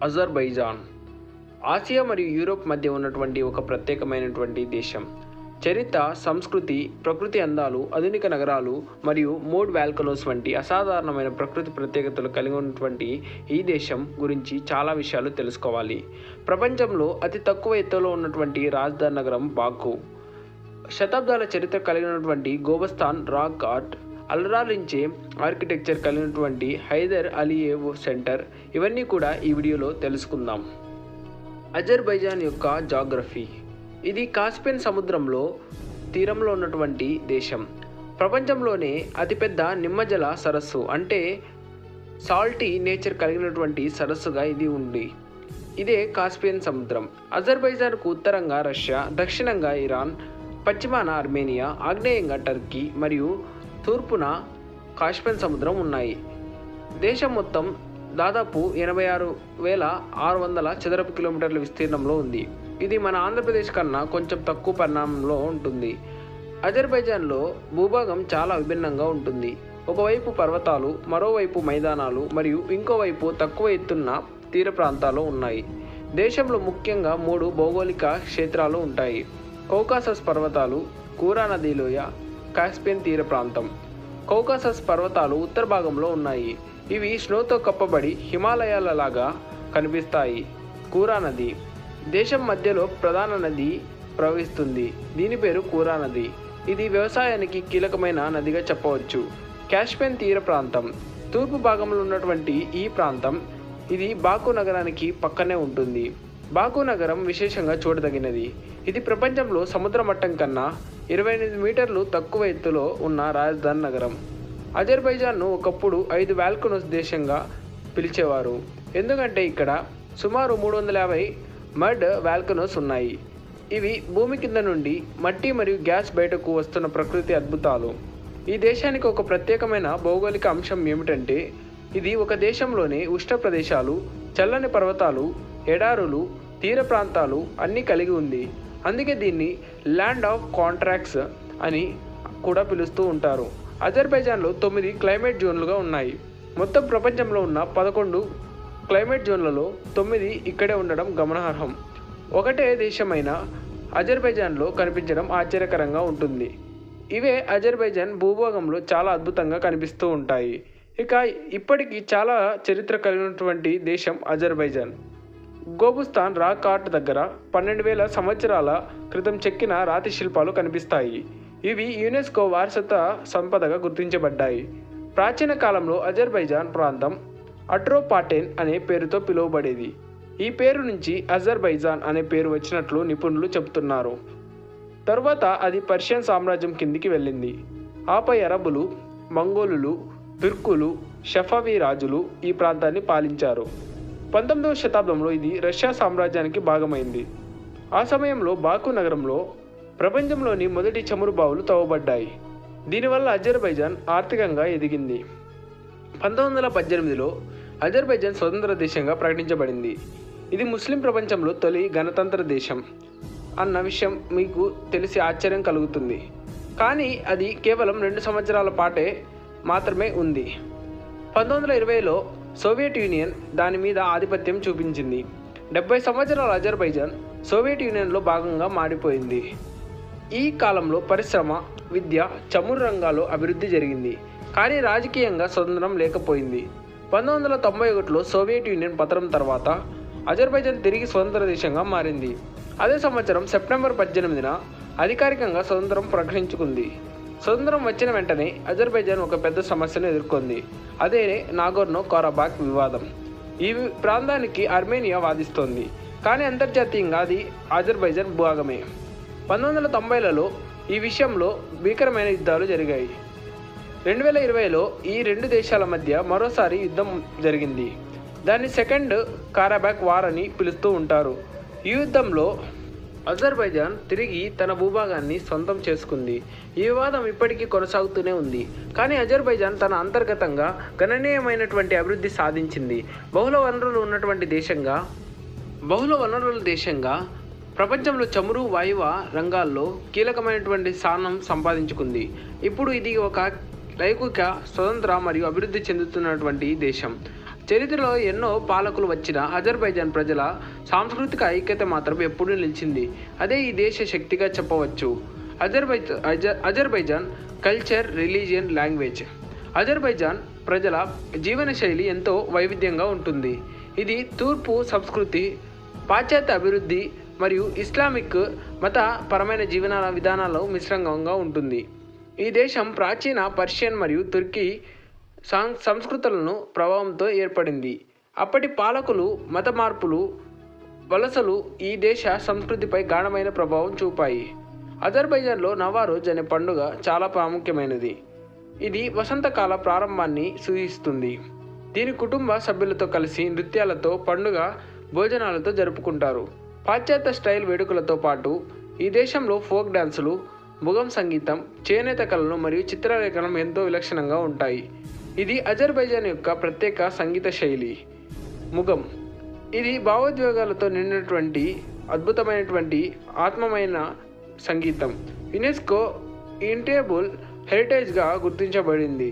Azerbaijan Asia మరియు Europe మధ్య ఉన్నటువంటి ఒక ప్రత్యేకమైనటువంటి దేశం. చరిత్ర, సంస్కృతి, ప్రకృతి అందాలు, ఆధునిక నగరాలు మరియు మోడ్ వాల్కనోస్ వంటి అసాధారణమైన ప్రకృతి ప్రత్యేకతలు కలిగి ఉన్నటువంటి ఈ దేశం గురించి చాలా విషయాలు తెలుసుకోవాలి. ప్రపంచంలో అతి తక్కువ ఎత్తులో ఉన్నటువంటి రాజధాని నగరం బాకు. శతాబ్దాల చరిత్ర కలిగినటువంటి గోబస్తాన్ రాక్ ఆర్ట్, అలరారించే ఆర్కిటెక్చర్ కలిగినటువంటి హైదర్ అలియేవ్ సెంటర్, ఇవన్నీ కూడా ఈ వీడియోలో తెలుసుకుందాం. అజర్బైజాన్ యొక్క జాగ్రఫీ. ఇది కాస్పియన్ సముద్రంలో తీరంలో ఉన్నటువంటి దేశం. ప్రపంచంలోనే అతిపెద్ద నిమ్మజల సరస్సు అంటే సాల్టీ నేచర్ కలిగినటువంటి సరస్సుగా ఇది ఉంది. ఇదే కాస్పియన్ సముద్రం. అజర్బైజాన్కు ఉత్తరంగా రష్యా, దక్షిణంగా ఇరాన్, పశ్చిమాన ఆర్మేనియా, ఆగ్నేయంగా టర్కీ మరియు తూర్పున కాస్పియన్ సముద్రం ఉన్నాయి. దేశం మొత్తం దాదాపు 86,600 చదరపు కిలోమీటర్ల విస్తీర్ణంలో ఉంది. ఇది మన ఆంధ్రప్రదేశ్ కన్నా కొంచెం తక్కువ పరిమాణంలో ఉంటుంది. అజర్బైజాన్లో భూభాగం చాలా విభిన్నంగా ఉంటుంది. ఒకవైపు పర్వతాలు, మరోవైపు మైదానాలు మరియు ఇంకోవైపు తక్కువ ఎత్తున్న తీర ప్రాంతాలు ఉన్నాయి. దేశంలో ముఖ్యంగా 3 భౌగోళిక క్షేత్రాలు ఉంటాయి: కౌకాసస్ పర్వతాలు, కూరా నదీ లోయ, కాస్పియన్ తీర ప్రాంతం. కౌకాసస్ పర్వతాలు ఉత్తర భాగంలో ఉన్నాయి. ఇవి స్నోతో కప్పబడి హిమాలయాల లాగా కనిపిస్తాయి. కూరా నది దేశం మధ్యలో ప్రధాన నది ప్రవహిస్తుంది. దీని పేరు కూరా నది. ఇది వ్యవసాయానికి కీలకమైన నదిగా చెప్పవచ్చు. కాస్పియన్ తీర ప్రాంతం తూర్పు భాగంలో ఉన్నటువంటి ఈ ప్రాంతం ఇది బాకు నగరానికి పక్కనే ఉంటుంది. బాకు నగరం విశేషంగా చూడదగినది. ఇది ప్రపంచంలో సముద్ర మట్టం కన్నా 28 మీటర్లు తక్కువ ఎత్తులో ఉన్న రాజధాని నగరం. అజర్బైజాన్ను ఒకప్పుడు 5 వాల్కనోస్ దేశంగా పిలిచేవారు, ఎందుకంటే ఇక్కడ సుమారు 350 మడ్ వాల్కనోస్ ఉన్నాయి. ఇవి భూమి కింద నుండి మట్టి మరియు గ్యాస్ బయటకు వస్తున్న ప్రకృతి అద్భుతాలు. ఈ దేశానికి ఒక ప్రత్యేకమైన భౌగోళిక అంశం ఏమిటంటే ఇది ఒక దేశంలోనే ఉష్ణ ప్రదేశాలు, చల్లని పర్వతాలు, ఎడారులు, తీర ప్రాంతాలు అన్నీ కలిగి ఉంది. అందుకే దీన్ని ల్యాండ్ ఆఫ్ కాంట్రాక్ట్స్ అని కూడా పిలుస్తూ ఉంటారు. అజర్బైజాన్లో 9 క్లైమేట్ జోన్లుగా ఉన్నాయి. మొత్తం ప్రపంచంలో ఉన్న 11 క్లైమేట్ జోన్లలో 9 ఇక్కడే ఉండడం గమనార్హం. ఒకటే దేశమైన అజర్బైజాన్లో కనిపించడం ఆశ్చర్యకరంగా ఉంటుంది. ఇవే అజర్బైజాన్ భూభాగంలో చాలా అద్భుతంగా కనిపిస్తూ ఉంటాయి. ఇక ఇప్పటికీ చాలా చరిత్ర కలిగినటువంటి దేశం అజర్బైజాన్. గోబుస్తాన్ రాక్ ఆర్ట్ దగ్గర 12,000 సంవత్సరాల క్రితం చెక్కిన రాతి శిల్పాలు కనిపిస్తాయి. ఇవి యునెస్కో వారసత్వ సంపదగా గుర్తించబడ్డాయి. ప్రాచీన కాలంలో అజర్బైజాన్ ప్రాంతం అట్రోపాటెన్ అనే పేరుతో పిలువబడేది. ఈ పేరు నుంచి అజర్బైజాన్ అనే పేరు వచ్చినట్లు నిపుణులు చెబుతున్నారు. తరువాత అది పర్షియన్ సామ్రాజ్యం కిందికి వెళ్ళింది. ఆపై అరబులు, మంగోలులు, తుర్కులు, షఫవీ రాజులు ఈ ప్రాంతాన్ని పాలించారు. 19వ శతాబ్దంలో ఇది రష్యా సామ్రాజ్యానికి భాగమైంది. ఆ సమయంలో బాకు నగరంలో ప్రపంచంలోని మొదటి చమురు బావులు తవ్వబడ్డాయి. దీనివల్ల అజర్బైజాన్ ఆర్థికంగా ఎదిగింది. 1918లో అజర్బైజాన్ స్వతంత్ర దేశంగా ప్రకటించబడింది. ఇది ముస్లిం ప్రపంచంలో తొలి గణతంత్ర దేశం అన్న విషయం మీకు తెలిసి ఆశ్చర్యం కలుగుతుంది. కానీ అది కేవలం 2 సంవత్సరాల పాటే మాత్రమే ఉంది. 1920లో సోవియట్ యూనియన్ దాని మీద ఆధిపత్యం చూపించింది. 70 సంవత్సరాల అజర్బైజాన్ సోవియట్ యూనియన్లో భాగంగా మారిపోయింది. ఈ కాలంలో పరిశ్రమ, విద్య, చమురు రంగాల్లో అభివృద్ధి జరిగింది. కానీ రాజకీయంగా స్వతంత్రం లేకపోయింది. 1991లో సోవియట్ యూనియన్ పతనం తర్వాత అజర్బైజాన్ తిరిగి స్వతంత్ర దేశంగా మారింది. అదే సంవత్సరం సెప్టెంబర్ 18న అధికారికంగా స్వతంత్రం ప్రకటించుకుంది. స్వతంత్రం వచ్చిన వెంటనే అజర్బైజాన్ ఒక పెద్ద సమస్యను ఎదుర్కొంది. అదే నాగోర్నో కారాబాక్ వివాదం. ఈ ప్రాంతానికి ఆర్మేనియా వాదిస్తోంది, కానీ అంతర్జాతీయంగా అది అజర్బైజాన్ భాగమే. 1990లలో ఈ విషయంలో భీకరమైన యుద్ధాలు జరిగాయి. 2020లో ఈ 2 దేశాల మధ్య మరోసారి యుద్ధం జరిగింది. దాన్ని సెకండ్ కారాబాక్ వార్ అని పిలుస్తూ ఉంటారు. ఈ యుద్ధంలో అజర్బైజాన్ తిరిగి తన భూభాగాన్ని సొంతం చేసుకుంది. ఈ వివాదం ఇప్పటికీ కొనసాగుతూనే ఉంది. కానీ అజర్బైజాన్ తన అంతర్గతంగా గణనీయమైనటువంటి అభివృద్ధి సాధించింది. బహుళ వనరుల దేశంగా ప్రపంచంలో చమురు, వాయువ రంగాల్లో కీలకమైనటువంటి స్థానం సంపాదించుకుంది. ఇప్పుడు ఇది ఒక లౌకిక, స్వతంత్ర మరియు అభివృద్ధి చెందుతున్నటువంటి దేశం. చరిత్రలో ఎన్నో పాలకులు వచ్చిన అజర్బైజాన్ ప్రజల సాంస్కృతిక ఐక్యత మాత్రం ఎప్పుడూ నిలిచింది. అదే ఈ దేశ శక్తిగా చెప్పవచ్చు. Azerbaijan culture, religion, language. Azerbaijan ప్రజల జీవన శైలి ఎంతో వైవిధ్యంగా ఉంటుంది. ఇది తూర్పు సంస్కృతి, పాశ్చాత్య అభివృద్ధి మరియు ఇస్లామిక్ మత పరమైన జీవన విధానాల్లో మిశ్రంగా ఉంటుంది. ఈ దేశం ప్రాచీన పర్షియన్ మరియు తుర్కీ సంస్కృతులను ప్రభావంతో ఏర్పడింది. అప్పటి పాలకులు, మత మార్పులు, వలసలు ఈ దేశ సంస్కృతిపై గాఢమైన ప్రభావం చూపాయి. అజర్బైజాన్లో నవారోజ్ అనే పండుగ చాలా ప్రాముఖ్యమైనది. ఇది వసంతకాల ప్రారంభాన్ని సూచిస్తుంది. దీని కుటుంబ సభ్యులతో కలిసి నృత్యాలతో, పండుగ భోజనాలతో జరుపుకుంటారు. పాశ్చాత్య స్టైల్ వేడుకలతో పాటు ఈ దేశంలో ఫోక్ డాన్సులు, ముగం సంగీతం, చేనేత కళలు మరియు చిత్రలేఖనం ఎంతో విలక్షణంగా ఉంటాయి. ఇది అజర్బైజాన్ యొక్క ప్రత్యేక సంగీత శైలి. ముగం ఇది భావోద్వేగాలతో నిండినటువంటి అద్భుతమైనటువంటి ఆత్మమైన సంగీతం. యునెస్కో ఇంటేబుల్ హెరిటేజ్గా గుర్తించబడింది.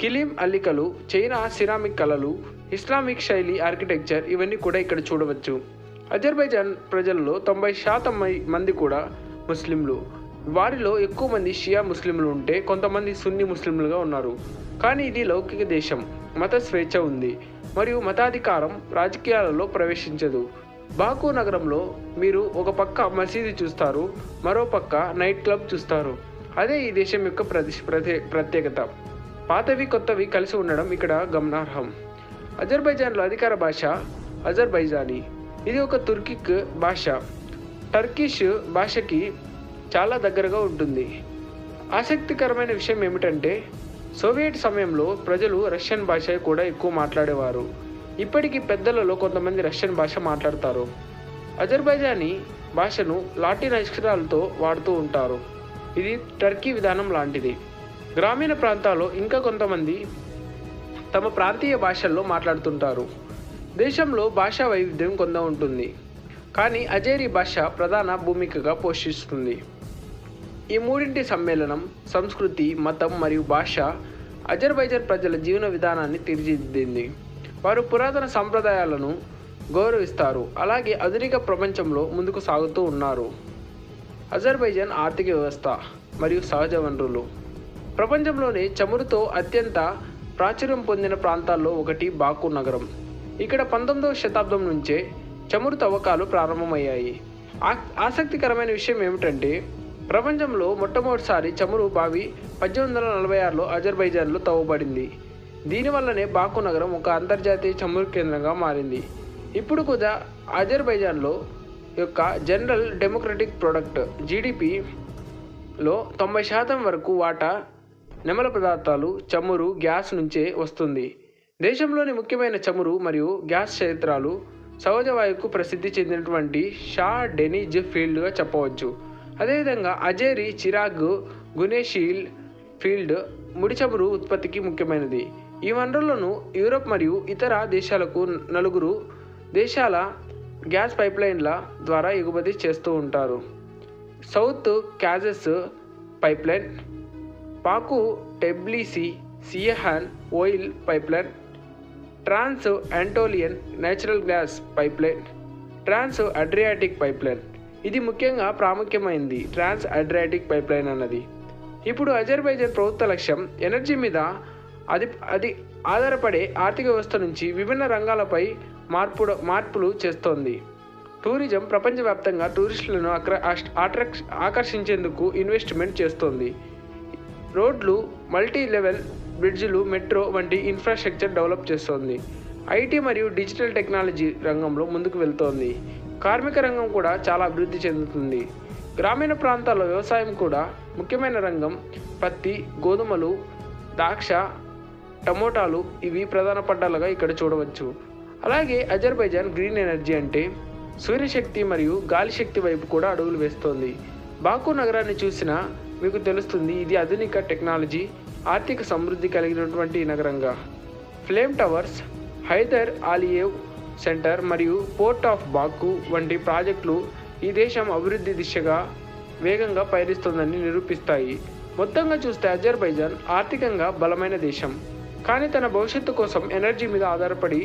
కిలిం అల్లికలు, చైనా సిరామిక్ కళలు, ఇస్లామిక్ శైలి ఆర్కిటెక్చర్ ఇవన్నీ కూడా ఇక్కడ చూడవచ్చు. అజర్బైజాన్ ప్రజల్లో 90% మంది కూడా ముస్లింలు. వారిలో ఎక్కువ మంది షియా ముస్లింలు ఉంటే కొంతమంది సున్నీ ముస్లింలుగా ఉన్నారు. కానీ ఇది లౌకిక దేశం. మత స్వేచ్ఛ ఉంది మరియు మతాధికారం రాజకీయాలలో ప్రవేశించదు. బాకు నగరంలో మీరు ఒక పక్క మసీదు చూస్తారు, మరో పక్క నైట్ క్లబ్ చూస్తారు. అదే ఈ దేశం యొక్క ప్రత్యేకత. పాతవి కొత్తవి కలిసి ఉండడం ఇక్కడ గమనార్హం. అజర్బైజాన్లో అధికార భాష అజర్బైజానీ. ఇది ఒక తుర్కిక్ భాష. టర్కిష్ భాషకి చాలా దగ్గరగా ఉంటుంది. ఆసక్తికరమైన విషయం ఏమిటంటే సోవియట్ సమయంలో ప్రజలు రష్యన్ భాష కూడా ఎక్కువ మాట్లాడేవారు. ఇప్పటికీ పెద్దలలో కొంతమంది రష్యన్ భాష మాట్లాడతారు. అజర్బైజానీ భాషను లాటిన్ అక్షరాలతో వాడుతూ ఉంటారు. ఇది టర్కీ విధానం లాంటిది. గ్రామీణ ప్రాంతాల్లో ఇంకా కొంతమంది తమ ప్రాంతీయ భాషల్లో మాట్లాడుతుంటారు. దేశంలో భాషా వైవిధ్యం కొంత ఉంటుంది, కానీ అజేరీ భాష ప్రధాన భూమికగా పోషిస్తుంది. ఈ మూడింటి సమ్మేళనం సంస్కృతి, మతం మరియు భాష అజర్బైజాన్ ప్రజల జీవన విధానాన్ని తీర్చిదిద్దింది. వారు పురాతన సంప్రదాయాలను గౌరవిస్తారు, అలాగే ఆధునిక ప్రపంచంలో ముందుకు సాగుతూ ఉన్నారు. అజర్బైజాన్ ఆర్థిక వ్యవస్థ మరియు సహజ వనరులు. ప్రపంచంలోనే చమురుతో అత్యంత ప్రాచుర్యం పొందిన ప్రాంతాల్లో ఒకటి బాకు నగరం. ఇక్కడ 19వ శతాబ్దం నుంచే చమురు తవ్వకాలు ప్రారంభమయ్యాయి. ఆసక్తికరమైన విషయం ఏమిటంటే ప్రపంచంలో మొట్టమొదటిసారి చమురు బావి 1846లో అజర్బైజాన్లో తవ్వబడింది. దీనివల్లనే బాకు నగరం ఒక అంతర్జాతీయ చమురు కేంద్రంగా మారింది. ఇప్పుడు కూడా అజర్బైజాన్లో యొక్క జనరల్ డెమోక్రటిక్ ప్రొడక్ట్ జీడిపిలో 90% వరకు వాటా నెమల పదార్థాలు, చమురు, గ్యాస్ నుంచే వస్తుంది. దేశంలోని ముఖ్యమైన చమురు మరియు గ్యాస్ క్షేత్రాలు సహజ వాయువుకు ప్రసిద్ధి చెందినటువంటి షా డెనిజ్ ఫీల్డ్గా చెప్పవచ్చు. అదేవిధంగా అజేరి, చిరాగ్, గునేషీల్ ఫీల్డ్ ముడి చమురు ఉత్పత్తికి ముఖ్యమైనది. ఈ వనరులను యూరోప్ మరియు ఇతర దేశాలకు 4 దేశాల గ్యాస్ పైప్లైన్ల ద్వారా ఎగుమతి చేస్తూ ఉంటారు. సౌత్ క్యాజస్ పైప్లైన్, పాకు టెబ్లిసి సియహాన్ ఆయిల్ పైప్లైన్, ట్రాన్స్ ఆంటోలియన్ నేచురల్ గ్యాస్ పైప్లైన్, ట్రాన్స్ అడ్రియాటిక్ పైప్లైన్. ఇది ముఖ్యంగా ప్రాముఖ్యమైనది ట్రాన్స్ అడ్రియాటిక్ పైప్లైన్ అన్నది. ఇప్పుడు అజర్బైజాన్ ప్రభుత్వ లక్ష్యం ఎనర్జీ మీద అది ఆధారపడే ఆర్థిక వ్యవస్థ నుంచి విభిన్న రంగాలపై మార్పులు చేస్తోంది. టూరిజం ప్రపంచవ్యాప్తంగా టూరిస్టులను ఆకర్షించేందుకు ఇన్వెస్ట్మెంట్ చేస్తోంది. రోడ్లు, మల్టీ లెవెల్ బ్రిడ్జిలు, మెట్రో వంటి ఇన్ఫ్రాస్ట్రక్చర్ డెవలప్ చేస్తోంది. ఐటీ మరియు డిజిటల్ టెక్నాలజీ రంగంలో ముందుకు వెళ్తోంది. కార్మిక రంగం కూడా చాలా అభివృద్ధి చెందుతుంది. గ్రామీణ ప్రాంతాల్లో వ్యవసాయం కూడా ముఖ్యమైన రంగం. పత్తి, గోధుమలు, ద్రాక్ష, టమోటాలు ఇవి ప్రధాన పంటలుగా ఇక్కడ చూడవచ్చు. అలాగే అజర్బైజాన్ గ్రీన్ ఎనర్జీ అంటే సూర్యశక్తి మరియు గాలి శక్తి వైపు కూడా అడుగులు వేస్తోంది. బాకు నగరాన్ని చూసినా మీకు తెలుస్తుంది ఇది ఆధునిక టెక్నాలజీ, ఆర్థిక సమృద్ధి కలిగినటువంటి నగరంగా. ఫ్లేమ్ టవర్స్, హైదర్ ఆలియేవ్ సెంటర్ మరియు పోర్ట్ ఆఫ్ బాకు వంటి ప్రాజెక్టులు ఈ దేశం అభివృద్ధి దిశగా వేగంగా పయనిస్తోందని నిరూపిస్తాయి. మొత్తంగా చూస్తే అజర్బైజాన్ ఆర్థికంగా బలమైన దేశం, కానీ తన భవిష్యత్తు కోసం ఎనర్జీ మీద ఆధారపడి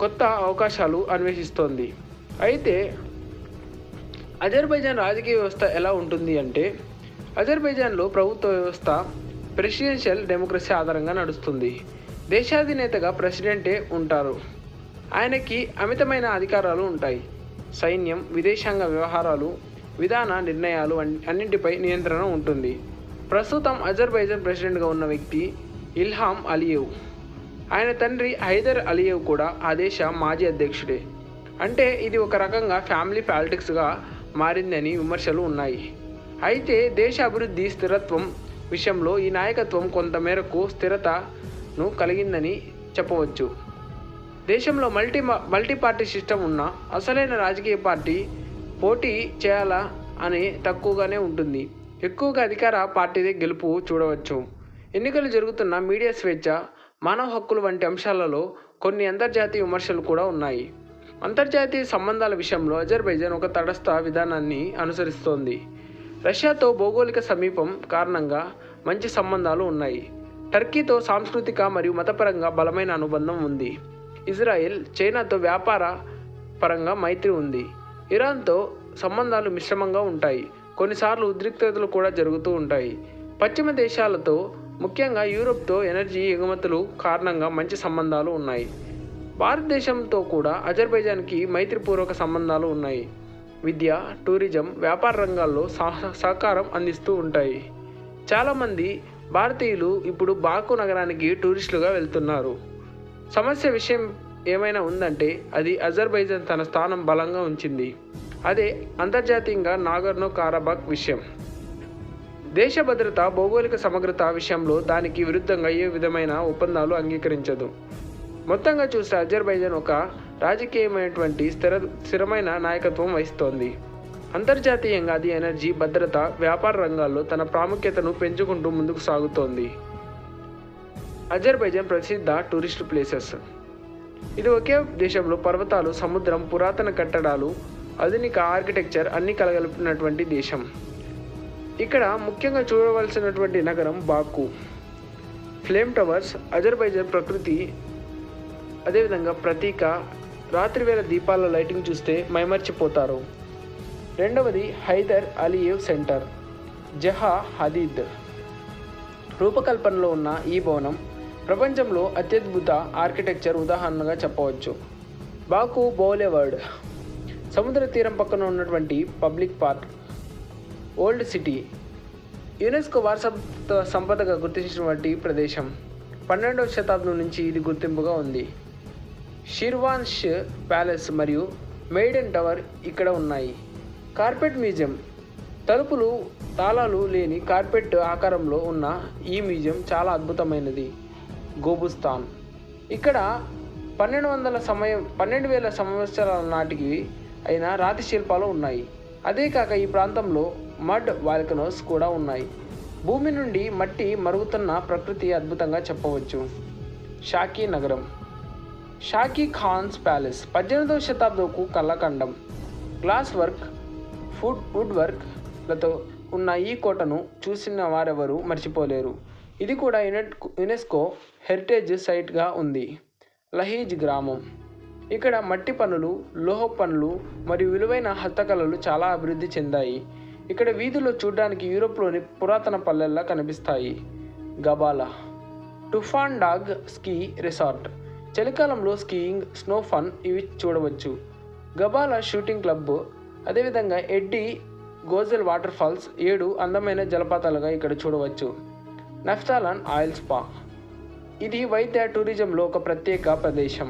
కొత్త అవకాశాలు అన్వేషిస్తోంది. అయితే అజర్బైజాన్ రాజకీయ వ్యవస్థ ఎలా ఉంటుంది అంటే, అజర్బైజాన్లో ప్రభుత్వ వ్యవస్థ ప్రెసిడెన్షియల్ డెమోక్రసీ ఆధారంగా నడుస్తుంది. దేశాధినేతగా ప్రెసిడెంటే ఉంటారు. ఆయనకి అమితమైన అధికారాలు ఉంటాయి. సైన్యం, విదేశాంగ వ్యవహారాలు, విధాన నిర్ణయాలు అన్నింటిపై నియంత్రణ ఉంటుంది. ప్రస్తుతం అజర్బైజాన్ ప్రెసిడెంట్గా ఉన్న వ్యక్తి ఇల్హాం అలియేవ్. ఆయన తండ్రి హైదర్ అలియేవ్ కూడా ఆ దేశ మాజీ అధ్యక్షుడే. అంటే ఇది ఒక రకంగా ఫ్యామిలీ పాలిటిక్స్గా మారిందని విమర్శలు ఉన్నాయి. అయితే దేశ అభివృద్ధి, స్థిరత్వం విషయంలో ఈ నాయకత్వం కొంతమేరకు స్థిరతను కలిగిందని చెప్పవచ్చు. దేశంలో మల్టీ పార్టీ సిస్టమ్ ఉన్న అసలైన రాజకీయ పార్టీ పోటీ చేయాలా అని తక్కువగానే ఉంటుంది. ఎక్కువగా అధికార పార్టీదే గెలుపు చూడవచ్చు. ఎన్నికలు జరుగుతున్న మీడియా స్వేచ్ఛ, మానవ హక్కులు వంటి అంశాలలో కొన్ని అంతర్జాతీయ విమర్శలు కూడా ఉన్నాయి. అంతర్జాతీయ సంబంధాల విషయంలో అజర్బైజాన్ ఒక తటస్థ విధానాన్ని అనుసరిస్తోంది. రష్యాతో భౌగోళిక సమీపం కారణంగా మంచి సంబంధాలు ఉన్నాయి. టర్కీతో సాంస్కృతిక మరియు మతపరంగా బలమైన అనుబంధం ఉంది. ఇజ్రాయెల్, చైనాతో వ్యాపార పరంగా మైత్రి ఉంది. ఇరాన్తో సంబంధాలు మిశ్రమంగా ఉంటాయి. కొన్నిసార్లు ఉద్రిక్తతలు కూడా జరుగుతూ ఉంటాయి. పశ్చిమ దేశాలతో, ముఖ్యంగా యూరోప్తో ఎనర్జీ ఎగుమతులు కారణంగా మంచి సంబంధాలు ఉన్నాయి. భారతదేశంతో కూడా అజర్బైజాన్కి మైత్రిపూర్వక సంబంధాలు ఉన్నాయి. విద్య, టూరిజం, వ్యాపార రంగాల్లో సహకారం అందిస్తూ ఉంటాయి. చాలామంది భారతీయులు ఇప్పుడు బాకు నగరానికి టూరిస్టులుగా వెళ్తున్నారు. సమస్య విషయం ఏమైనా ఉందంటే అది అజర్బైజాన్ తన స్థానం బలంగా ఉంచింది. అదే అంతర్జాతీయంగా నాగర్నో కారాబాక్ విషయం. దేశ భద్రత, భౌగోళిక సమగ్రత విషయంలో దానికి విరుద్ధంగా ఏ విధమైన ఒప్పందాలు అంగీకరించదు. మొత్తంగా చూస్తే అజర్బైజాన్ ఒక రాజకీయమైనటువంటి స్థిరమైన నాయకత్వం వహిస్తోంది. అంతర్జాతీయంగా అది ఎనర్జీ, భద్రత, వ్యాపార రంగాల్లో తన ప్రాముఖ్యతను పెంచుకుంటూ ముందుకు సాగుతోంది. అజర్బైజాన్ ప్రసిద్ధ టూరిస్ట్ ప్లేసెస్. ఇది ఒకే దేశంలో పర్వతాలు, సముద్రం, పురాతన కట్టడాలు, ఆధునిక ఆర్కిటెక్చర్ అన్నీ కలగలిపినటువంటి దేశం. ఇక్కడ ముఖ్యంగా చూడవలసినటువంటి నగరం బాకు. ఫ్లేమ్ టవర్స్, అజర్బైజాన్ ప్రకృతి, అదేవిధంగా ప్రతీక, రాత్రివేళ దీపాల లైటింగ్ చూస్తే మైమర్చిపోతారు. రెండవది హైదర్ అలియేవ్ సెంటర్, జహా హదీద్ రూపకల్పనలో ఉన్న ఈ భవనం ప్రపంచంలో అత్యద్భుత ఆర్కిటెక్చర్ ఉదాహరణగా చెప్పవచ్చు. బాకు బౌలేవర్డ్, సముద్ర తీరం పక్కన ఉన్నటువంటి public park. Old city, UNESCO వారసత్వ సంపదగా గుర్తించినటువంటి ప్రదేశం. 12వ శతాబ్దం నుంచి ఇది గుర్తింపుగా ఉంది. షిర్వాన్ష్ ప్యాలెస్ మరియు మెయిడెన్ టవర్ ఇక్కడ ఉన్నాయి. కార్పెట్ మ్యూజియం, తలుపులు, తాళాలు లేని కార్పెట్ ఆకారంలో ఉన్న ఈ మ్యూజియం చాలా అద్భుతమైనది. గోబుస్తాన్, ఇక్కడ 12,000 సంవత్సరాల నాటికి అయిన రాతి శిల్పాలు ఉన్నాయి. అదే కాక ఈ ప్రాంతంలో మడ్ వాల్కనోస్ కూడా ఉన్నాయి. భూమి నుండి మట్టి మరుగుతున్న ప్రకృతి అద్భుతంగా చెప్పవచ్చు. షాకీ నగరం, షాకీ ఖాన్స్ ప్యాలెస్, 18వ శతాబ్దంకు కళ్ళకండం. గ్లాస్ వర్క్, వుడ్ వర్క్లతో ఉన్న ఈ కోటను చూసిన వారెవరూ మర్చిపోలేరు. ఇది కూడా యునెస్కో హెరిటేజ్ సైట్గా ఉంది. లహీజ్ గ్రామం, ఇక్కడ మట్టి పనులు, లోహ పనులు మరియు విలువైన హస్తకళలు చాలా అభివృద్ధి చెందాయి. ఇక్కడ వీధుల్లో చూడడానికి యూరోప్లోని పురాతన పల్లెల్లా కనిపిస్తాయి. గబాలా, టుఫాన్ డాగ్ స్కీ రిసార్ట్, చలికాలంలో స్కీయింగ్, స్నో ఫన్ ఇవి చూడవచ్చు. గబాలా షూటింగ్ క్లబ్, అదేవిధంగా ఎడ్డీ గోజెల్ వాటర్ ఫాల్స్ 7 అందమైన జలపాతాలుగా ఇక్కడ చూడవచ్చు. నఫ్తాలాన్ ఆయిల్ స్పా, ఇది వైద్య టూరిజంలో ఒక ప్రత్యేక ప్రదేశం.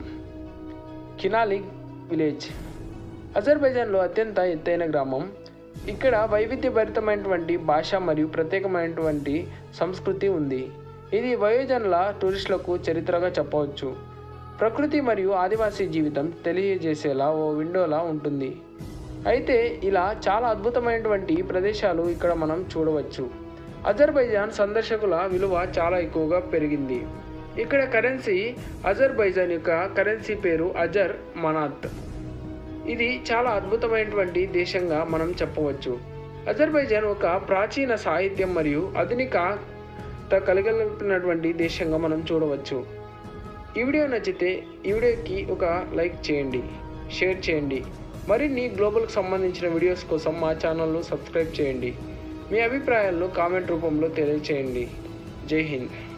కినాలిగ్ విలేజ్, అజర్బైజాన్లో అత్యంత ఎత్తైన గ్రామం. ఇక్కడ వైవిధ్యభరితమైనటువంటి భాష మరియు ప్రత్యేకమైనటువంటి సంస్కృతి ఉంది. ఇది వయోజనుల టూరిస్టులకు చరిత్రగా చెప్పవచ్చు. ప్రకృతి మరియు ఆదివాసీ జీవితం తెలియజేసేలా ఓ విండోలా ఉంటుంది. అయితే ఇలా చాలా అద్భుతమైనటువంటి ప్రదేశాలు ఇక్కడ మనం చూడవచ్చు. అజర్బైజాన్ సందర్శకుల విలువ చాలా ఎక్కువగా పెరిగింది. ఇక్కడ కరెన్సీ, అజర్బైజాన్ యొక్క కరెన్సీ పేరు అజర్ మనాత్. ఇది చాలా అద్భుతమైనటువంటి దేశంగా మనం చెప్పవచ్చు. అజర్బైజాన్ ఒక ప్రాచీన సాహిత్యం మరియు ఆధునిక కలగలిపినటువంటి దేశంగా మనం చూడవచ్చు. ఈ వీడియో నచ్చితే ఈ వీడియోకి ఒక లైక్ చేయండి, షేర్ చేయండి. మరిన్ని గ్లోబల్కి సంబంధించిన వీడియోస్ కోసం మా ఛానల్ను సబ్స్క్రైబ్ చేయండి. మీ అభిప్రాయాలను కామెంట్ రూపంలో తెలియచేయండి. జై హింద్.